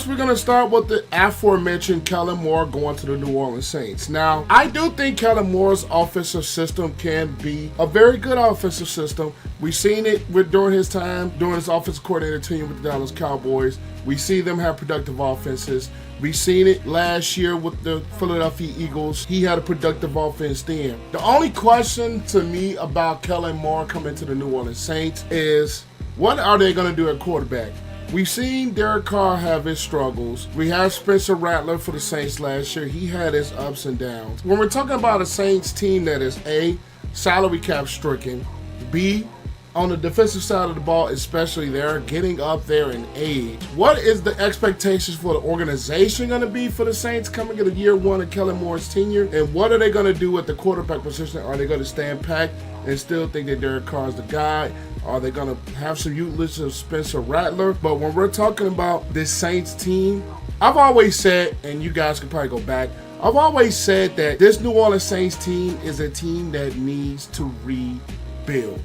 We're going to start with the aforementioned Kellen Moore going to the New Orleans Saints. Now, I do think Kellen Moore's offensive system can be a very good offensive system. We've seen it during his time, during his offensive coordinator team with the Dallas Cowboys. We see them have productive offenses. We've seen it last year with the Philadelphia Eagles. He had a productive offense then. The only question to me about Kellen Moore coming to the New Orleans Saints is, what are they going to do at quarterback? We've seen Derek Carr have his struggles. We had Spencer Rattler for the Saints last year. He had his ups and downs. When we're talking about a Saints team that is A, salary cap stricken, B, on the defensive side of the ball, especially, they're getting up there in age. What is the expectations for the organization going to be for the Saints coming into year one of Kellen Moore's tenure? And what are they going to do at the quarterback position? Are they going to stand pat and still think that Derek Carr is the guy? Are they going to have some usage of Spencer Rattler? But when we're talking about this Saints team, I've always said, and you guys can probably go back, I've always said that this New Orleans Saints team is a team that needs to rebuild.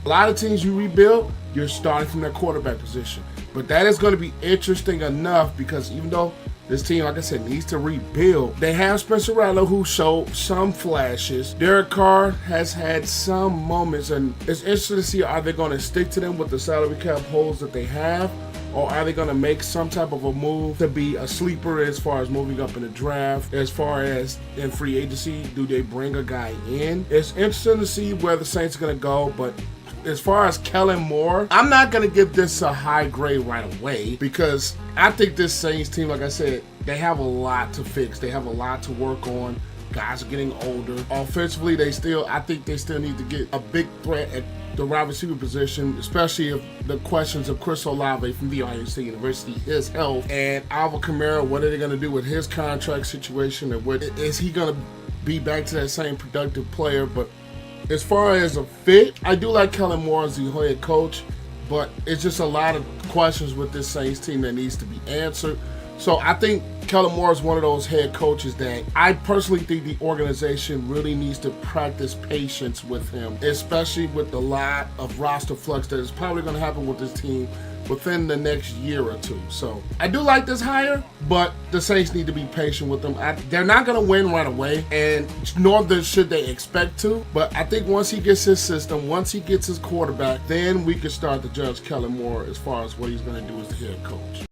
A lot of teams you rebuild, you're starting from their quarterback position. But that is going to be interesting enough because even though this team, like I said, needs to rebuild, they have Spencer Rattler who showed some flashes. Derek Carr has had some moments, and it's interesting to see, are they going to stick to them with the salary cap holes that they have? Or are they going to make some type of a move to be a sleeper as far as moving up in the draft? As far as in free agency, do they bring a guy in? It's interesting to see where the Saints are going to go, but as far as Kellen Moore, I'm not going to give this a high grade right away because I think this Saints team, like I said, they have a lot to fix. They have a lot to work on. Guys are getting older. Offensively, I think they still need to get a big threat at the wide receiver position, especially if the questions of Chris Olave from the Ohio State University, his health, and Alvin Kamara, what are they going to do with his contract situation, and what is he going to be back to that same productive player? But as far as a fit, I do like Kellen Moore as the head coach, but it's just a lot of questions with this Saints team that needs to be answered. So I think Kellen Moore is one of those head coaches that I personally think the organization really needs to practice patience with him, especially with the lot of roster flux that is probably going to happen with this team within the next year or two. So I do like this hire, but the Saints need to be patient with them. They're not going to win right away, and nor should they expect to. But I think once he gets his system, once he gets his quarterback, then we can start to judge Kellen Moore as far as what he's going to do as the head coach.